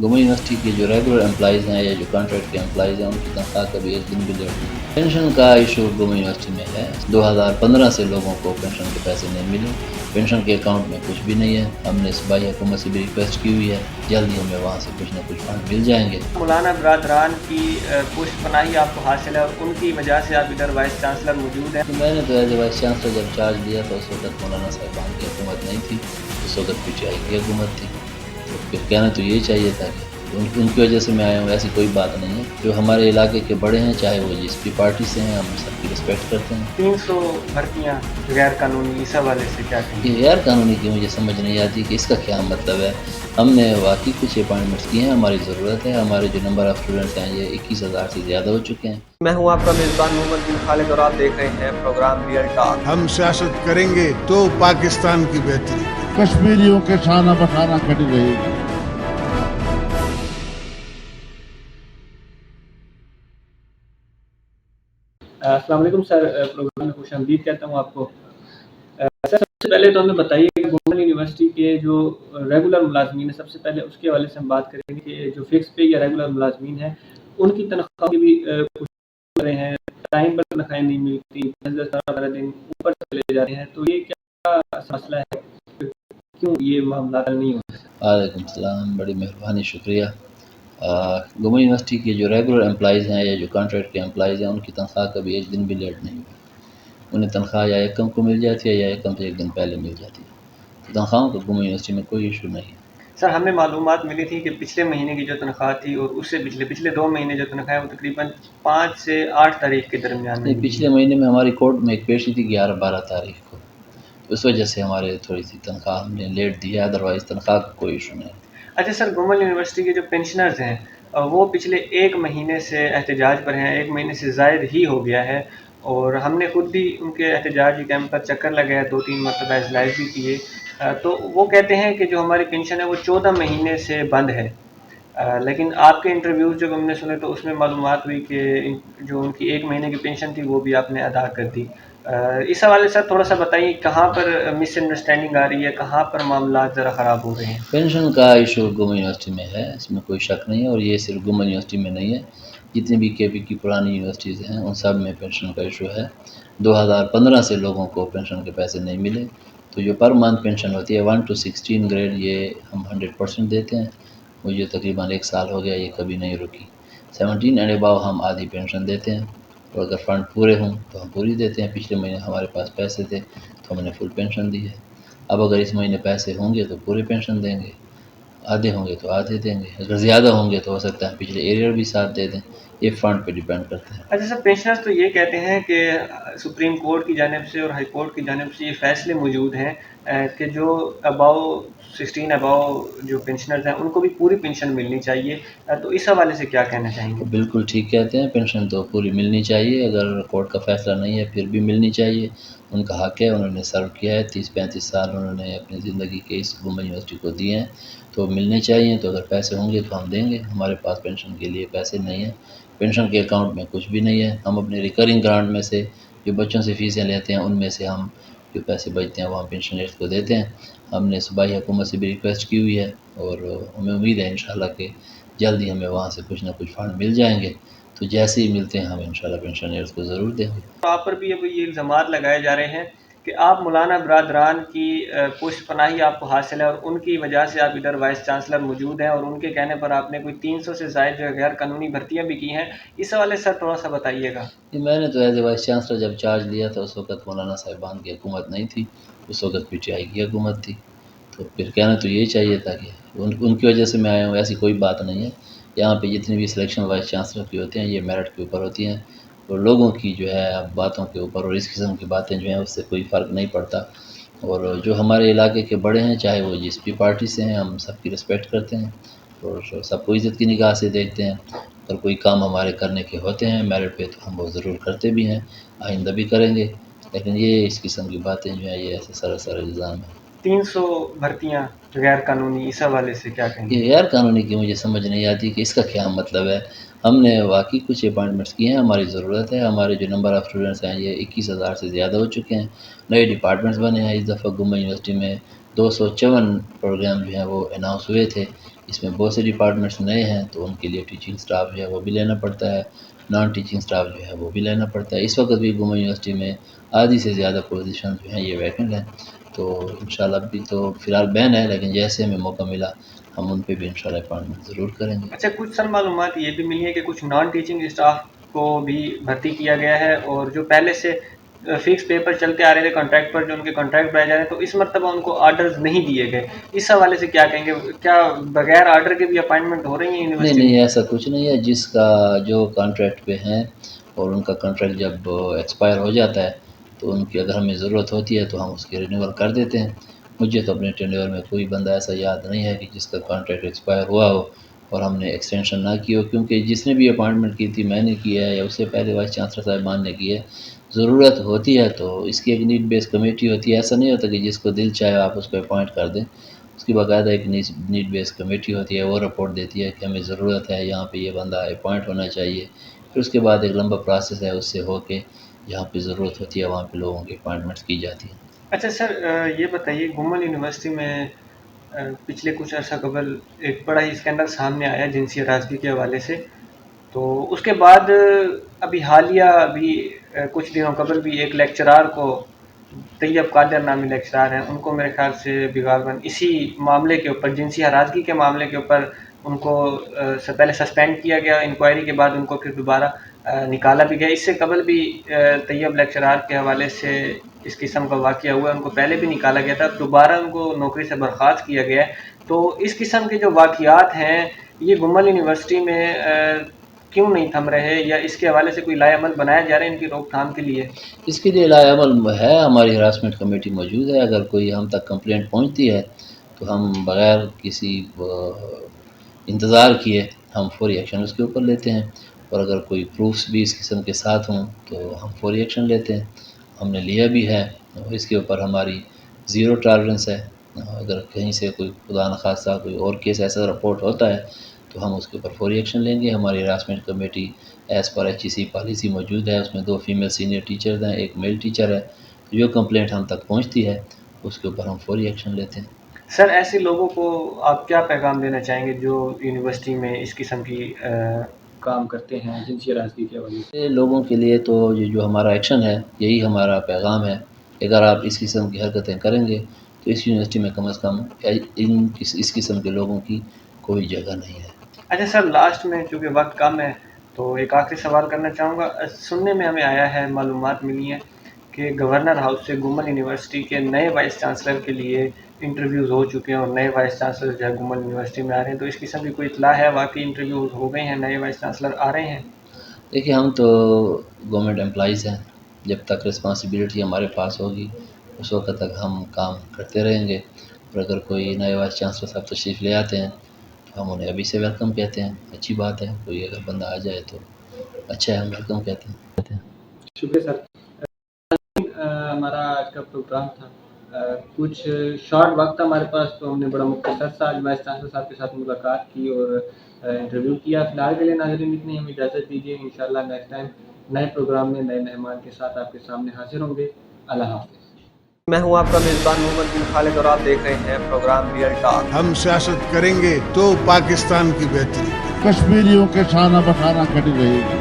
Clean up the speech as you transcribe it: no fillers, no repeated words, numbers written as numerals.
گوما university کے جو regular employees ہیں یا جو کانٹریکٹ کے امپلائیز ہیں ان کی تنخواہ کبھی ایک دن بھی لیٹ نہیں۔ پینشن کا ایشو گوما یونیورسٹی میں ہے۔ 2015 سے لوگوں کو پینشن کے پیسے نہیں ملے، پینشن کے اکاؤنٹ میں کچھ بھی نہیں ہے۔ ہم نے صوبائی حکومت سے بھی ریکویسٹ کی ہوئی ہے، جلد ہی ہمیں وہاں سے کچھ نہ کچھ فنڈ مل جائیں گے۔ مولانا برادران کی پشت پناہی آپ کو حاصل ہے اور ان کی وجہ سے آپ ادھر وائس چانسلر موجود ہیں۔ میں نے تو ایز اے وائس چانسلر جب چارج لیا تھا اس وقت مولانا صاحبان کی حکومت نہیں تھی، اس وقت پی ٹی آئی کی حکومت تھی، تو پھر کہنا تو یہی چاہیے تھا کہ ان کی وجہ سے میں آیا ہوں، ایسی کوئی بات نہیں ہے۔ جو ہمارے علاقے کے بڑے ہیں، چاہے وہ جس بھی پارٹی سے ہیں، ہم سب کی رسپیکٹ کرتے ہیں۔ 300 بھرتیاں غیر قانونی، اس حوالے سے کیا کہیں؟ یہ غیر قانونی کی مجھے سمجھ نہیں آتی کہ اس کا کیا مطلب ہے۔ ہم نے واقعی کچھ اپائنٹمنٹس کیے ہیں، ہماری ضرورت ہے، ہمارے جو نمبر آف اسٹوڈنٹس ہیں یہ 21,000 سے زیادہ ہو چکے ہیں۔ میں ہوں آپ کا میزبان محمد بن خالد اور آپ دیکھ رہے ہیں پروگرام ریئل ٹاک۔ ہم سیاست کریں گے تو پاکستان کی بہتری۔ کشمیریوں کے شانہ بشانہ کھڑی رہے گی۔ السلام علیکم سر، پروگرام میں خوش آمدید کہتا ہوں آپ کو۔ سر سب سے پہلے تو ہمیں بتائیے کہ گورنمنٹ یونیورسٹی کے جو ریگولر ملازمین ہیں، سب سے پہلے اس کے حوالے سے ہم بات کریں گے کہ جو فکس پے یا ریگولر ملازمین ہیں ان کی تنخواہ کی بھی کچھ کر رہے ہیں، ٹائم پر تنخواہیں نہیں ملتی، 10-12 دن اوپر چلے جاتے ہیں، تو یہ کیا مسئلہ ہے، کیوں یہ معاملات حل نہیں ہوتے؟ وعلیکم السلام، بڑی مہربانی، شکریہ۔ گوما یونیورسٹی کے جو ریگولر امپلائیز ہیں یا جو کانٹریکٹ کے امپلائیز ہیں ان کی تنخواہ کبھی ایک دن بھی لیٹ نہیں ہوئی۔ انہیں تنخواہ یا یکم کو مل جاتی ہے یا یکم سے ایک دن پہلے مل جاتی ہے، تو تنخواہوں کا گوما یونیورسٹی میں کوئی ایشو نہیں ہے۔ سر ہمیں معلومات ملی تھی کہ پچھلے مہینے کی جو تنخواہ تھی اور اس سے پچھلے 2 مہینے جو تنخواہ ہے وہ تقریباً 5 سے 8 تاریخ کے درمیان میں نہیں، پچھلے مہینے میں ہماری کورٹ میں ایک پیشی تھی 11-12 تاریخ کو، اس وجہ سے ہمارے تھوڑی سی تنخواہ ہم نے لیٹ دی ہے، ادروائز تنخواہ کا کوئی ایشو نہیں۔ اچھا سر، گورنمنٹ یونیورسٹی کے جو پینشنرز ہیں وہ پچھلے 1 مہینے سے احتجاج پر ہیں، 1 مہینے سے زائد ہی ہو گیا ہے، اور ہم نے خود بھی ان کے احتجاجی کیمپ پر چکر لگایا، 2-3 مرتبہ اجلاس بھی کیے، تو وہ کہتے ہیں کہ جو ہماری پینشن ہے وہ 14 مہینے سے بند ہے، لیکن آپ کے انٹرویوز جب ہم نے سنے تو اس میں معلومات ہوئی کہ جو ان کی 1 مہینے کی پینشن تھی وہ بھی آپ نے ادا کر دی۔ اس حوالے سے تھوڑا سا بتائیے کہاں پر مس انڈرسٹینڈنگ آ رہی ہے، کہاں پر معاملات ذرا خراب ہو رہے ہیں؟ پینشن کا ایشو گوما یونیورسٹی میں ہے، اس میں کوئی شک نہیں ہے، اور یہ صرف گوما یونیورسٹی میں نہیں ہے، جتنی بھی کے پی کی پرانی یونیورسٹیز ہیں ان سب میں پینشن کا ایشو ہے۔ 2015 سے لوگوں کو پینشن کے پیسے نہیں ملے، تو جو پر منتھ پینشن ہوتی ہے 1 to 16 گریڈ یہ ہم 100% دیتے ہیں، مجھے تقریباً 1 سال ہو گیا یہ کبھی نہیں رکی۔ 17 اینڈ اباؤ ہم آدھی پینشن دیتے ہیں، اور اگر فنڈ پورے ہوں تو ہم پوری دیتے ہیں۔ پچھلے مہینے ہمارے پاس پیسے تھے تو ہم نے فل پینشن دی ہے، اب اگر اس مہینے پیسے ہوں گے تو پورے پینشن دیں گے، آدھے ہوں گے تو آدھے دیں گے، اگر زیادہ ہوں گے تو ہو سکتا ہے پچھلے ایریئر بھی ساتھ دے دیں، یہ فنڈ پہ ڈیپینڈ کرتا ہے۔ اچھا سر، پینشنرز تو یہ کہتے ہیں کہ سپریم کورٹ کی جانب سے اور ہائی کورٹ کی جانب سے یہ فیصلے موجود ہیں کہ جو اباؤ 16 اباؤ جو پینشنرز ہیں ان کو بھی پوری پینشن ملنی چاہیے، تو اس حوالے سے کیا کہنا چاہیں گے؟ بالکل ٹھیک کہتے ہیں، پینشن تو پوری ملنی چاہیے، اگر کورٹ کا فیصلہ نہیں ہے پھر بھی ملنی چاہیے، ان کا حق ہے، انہوں نے سرو کیا ہے، 30-35 سال انہوں نے اپنی زندگی کے اس گوما یونیورسٹی کو دیے ہیں، تو ملنے چاہیے، تو اگر پیسے ہوں گے تو ہم دیں گے، ہمارے پاس پینشن کے لیے پیسے نہیں ہیں، پینشن کے اکاؤنٹ میں کچھ بھی نہیں ہے، ہم اپنے ریکرنگ گرانٹ میں سے جو بچوں سے فیسیں لیتے ہیں ان میں سے ہم جو پیسے بچتے ہیں وہ ہم پینشنرز کو دیتے ہیں۔ ہم نے صوبائی حکومت سے بھی ریکویسٹ کی ہوئی ہے، اور ہمیں امید ہے انشاءاللہ کہ جلد ہی ہمیں وہاں سے کچھ نہ کچھ فنڈ مل جائیں گے، تو جیسے ہی ملتے ہیں ہم انشاءاللہ پینشنرز کو ضرور دیں گے۔ آپ پر بھی اب یہ الزامات لگائے جا رہے ہیں کہ آپ مولانا برادران کی پشت پناہی آپ کو حاصل ہے اور ان کی وجہ سے آپ ادھر وائس چانسلر موجود ہیں، اور ان کے کہنے پر آپ نے کوئی 300 سے زائد جو غیر قانونی بھرتیاں بھی کی ہیں، اس حوالے سے تھوڑا سا بتائیے گا۔ میں نے تو ایز اے وائس چانسلر جب چارج لیا تھا اس وقت مولانا صاحبان کی حکومت نہیں تھی، اس وقت پی ٹی آئی کی حکومت تھی، تو پھر کہنا تو یہی چاہیے تھا کہ ان کی وجہ سے میں آیا ہوں، ایسی کوئی بات نہیں ہے۔ یہاں پہ جتنی بھی سلیکشن وائس چانسلر کی ہوتی ہیں یہ میرٹ کے اوپر ہوتی ہیں، اور لوگوں کی جو ہے باتوں کے اوپر، اور اس قسم کی باتیں جو ہیں اس سے کوئی فرق نہیں پڑتا، اور جو ہمارے علاقے کے بڑے ہیں چاہے وہ جس بھی پارٹی سے ہیں ہم سب کی رسپیکٹ کرتے ہیں، اور سب کو عزت کی نگاہ سے دیکھتے ہیں، اگر کوئی کام ہمارے کرنے کے ہوتے ہیں میرٹ پہ تو ہم وہ ضرور کرتے بھی ہیں، آئندہ بھی کریں گے، لیکن یہ اس قسم کی باتیں جو ہیں یہ ایسے سراسر الزام ہیں۔ 300 بھرتیاں غیر قانونی، اس حوالے سے کیا کہیں گے؟ یہ غیر قانونی کی مجھے سمجھ نہیں آتی کہ اس کا کیا مطلب ہے۔ ہم نے واقعی کچھ اپائنٹمنٹس کیے ہیں، ہماری ضرورت ہے، ہمارے جو نمبر آف اسٹوڈنٹس ہیں یہ 21,000 سے زیادہ ہو چکے ہیں، نئے ڈپارٹمنٹس بنے ہیں، اس دفعہ گوما یونیورسٹی میں 254 پروگرام جو ہیں وہ اناؤنس ہوئے تھے، اس میں بہت سے ڈپارٹمنٹس نئے ہیں تو ان کے لیے ٹیچنگ سٹاف جو ہے وہ بھی لینا پڑتا ہے، نان ٹیچنگ سٹاف جو ہے وہ بھی لینا پڑتا ہے۔ اس وقت بھی گوما یونیورسٹی میں آدھی سے زیادہ پوزیشن جو ہیں یہ ویکنٹ ہیں، تو انشاءاللہ ابھی تو فی الحال بین ہے، لیکن جیسے ہمیں موقع ملا ہم ان پہ بھی انشاءاللہ اپائنٹمنٹ ضرور کریں گے۔ اچھا، کچھ سر معلومات یہ بھی ملی ہے کہ کچھ نان ٹیچنگ اسٹاف کو بھی بھرتی کیا گیا ہے، اور جو پہلے سے فکس پیپر چلتے آ رہے تھے کانٹریکٹ پر، جو ان کے کانٹریکٹ بڑھائے جا رہے ہیں، تو اس مرتبہ ان کو آرڈرز نہیں دیے گئے۔ اس حوالے سے کیا کہیں گے؟ کیا بغیر آرڈر کے بھی اپائنٹمنٹ ہو رہی ہیں نہیں یونیورسٹی نہیں، میں؟ ایسا کچھ نہیں ہے، جس کا جو کانٹریکٹ پہ ہیں اور ان کا کانٹریکٹ جب ایکسپائر ہو جاتا ہے تو ان کی اگر ہمیں ضرورت ہوتی ہے تو ہم اس کی رینیول کر دیتے ہیں۔ مجھے تو اپنے ٹینیور میں کوئی بندہ ایسا یاد نہیں ہے کہ جس کا کانٹریکٹ ایکسپائر ہوا ہو اور ہم نے ایکسٹینشن نہ کی ہو، کیونکہ جس نے بھی اپائنٹمنٹ کی تھی میں نے کی ہے یا اس سے پہلے وائس چانسلر صاحبان نے کی ہے۔ ضرورت ہوتی ہے تو اس کی ایک نیڈ بیس کمیٹی ہوتی ہے، ایسا نہیں ہوتا کہ جس کو دل چاہے آپ اس کو اپوائنٹ کر دیں۔ اس کی باقاعدہ ایک نیڈ بیس کمیٹی ہوتی ہے، وہ رپورٹ دیتی ہے کہ ہمیں ضرورت ہے، یہاں پہ یہ بندہ اپوائنٹ ہونا چاہیے۔ پھر اس کے بعد ایک لمبا پروسیس ہے، اس سے ہو کے جہاں پہ ضرورت ہوتی ہے وہاں پہ لوگوں کی اپوائنٹمنٹس کی جاتی ہیں۔ اچھا سر، یہ بتائیے، گمن یونیورسٹی میں پچھلے کچھ عرصہ قبل ایک بڑا ہی اسکینڈل سامنے آیا جنسی ہراسگی کے حوالے سے، تو اس کے بعد ابھی حالیہ بھی کچھ دنوں قبل بھی ایک لیکچرار کو، طیب قادر نامی لیکچرار ہیں، ان کو میرے خیال سے غالباً اسی معاملے کے اوپر، جنسی ہراسگی کے معاملے کے اوپر ان کو پہلے سسپینڈ کیا گیا، انکوائری کے بعد ان کو پھر دوبارہ نکالا بھی گیا۔ اس سے قبل بھی طیب لیکچرار کے حوالے سے اس قسم کا واقعہ ہوا ہے، ان کو پہلے بھی نکالا گیا تھا، دوبارہ ان کو نوکری سے برخاست کیا گیا ہے۔ تو اس قسم کے جو واقعات ہیں یہ گمل یونیورسٹی میں کیوں نہیں تھم رہے، یا اس کے حوالے سے کوئی لائحہ عمل بنایا جا رہا ہے ان کی روک تھام کے لیے؟ اس کے لیے لائحہ عمل ہے، ہماری ہراسمنٹ کمیٹی موجود ہے، اگر کوئی ہم تک کمپلینٹ پہنچتی ہے تو ہم بغیر کسی انتظار کیے ہم فوری ایکشن اس کے اوپر لیتے ہیں، اور اگر کوئی پروفس بھی اس قسم کے ساتھ ہوں تو ہم فوری ایکشن لیتے ہیں، ہم نے لیا بھی ہے۔ اور اس کے اوپر ہماری زیرو ٹالرنس ہے، اگر کہیں سے کوئی خدا نخواستہ کوئی اور کیس ایسا رپورٹ ہوتا ہے تو ہم اس کے اوپر فوری ایکشن لیں گے۔ ہماری harassment committee as per HEC policy موجود ہے، اس میں 2 فیمیل سینئر ٹیچرز ہیں، 1 میل ٹیچر ہے، جو کمپلینٹ ہم تک پہنچتی ہے اس کے اوپر ہم فوری ایکشن لیتے ہیں۔ سر، ایسے لوگوں کو آپ کیا پیغام دینا چاہیں گے جو یونیورسٹی میں اس قسم کی کام کرتے ہیں جنسی ہراسگی کے حوالے سے؟ لوگوں کے لیے تو یہ جو ہمارا ایکشن ہے یہی ہمارا پیغام ہے، اگر آپ اس قسم کی حرکتیں کریں گے تو اس یونیورسٹی میں کم از کم اس قسم کے لوگوں کی کوئی جگہ نہیں ہے۔ اچھا سر، لاسٹ میں چونکہ وقت کم ہے تو ایک آخری سوال کرنا چاہوں گا۔ سننے میں ہمیں آیا ہے، معلومات ملی ہیں کہ گورنر ہاؤس سے گمن یونیورسٹی کے نئے وائس چانسلر کے لیے انٹرویوز ہو چکے ہیں، اور نئے وائس چانسلر جو ہے گمن یونیورسٹی میں آ رہے ہیں، تو اس قسم کی کوئی اطلاع ہے؟ واقعی انٹرویوز ہو گئے ہیں، نئے وائس چانسلر آ رہے ہیں؟ دیکھیے، ہم تو گورنمنٹ امپلائیز ہیں، جب تک رسپانسبلٹی ہمارے پاس ہوگی اس وقت تک ہم کام کرتے رہیں گے، اور اگر کوئی نئے وائس چانسلر صاحب تشریف لے آتے ہیں تو ہم انہیں ابھی سے ویلکم کہتے ہیں، اچھی بات ہے، کوئی اگر بندہ آ جائے تو اچھا ہے، ہم ویلکم کہتے ہیں۔ شکریہ سر۔ ہمارا آج کا پروگرام تھا، کچھ شارٹ وقت تھا ہمارے پاس، تو ہم نے بڑا مختصر سا آج وائس چانسلر صاحب کے ساتھ ملاقات کی اور انٹرویو کیا۔ فی الحال کے لیے ناظرین اتنی ہمیں اجازت دیجیے، انشاءاللہ نیکسٹ ٹائم نئے پروگرام میں نئے مہمان کے ساتھ آپ کے سامنے حاضر ہوں گے۔ اللہ حافظ۔ میں ہوں آپ کا میزبان محمد بن خالد، اور آپ دیکھ رہے ہیں پروگرام ریئل ٹاک۔ ہم سیاست کریں گے تو پاکستان کی بہتری۔ کشمیریوں کے شانہ بشانہ کھڑی رہے گی۔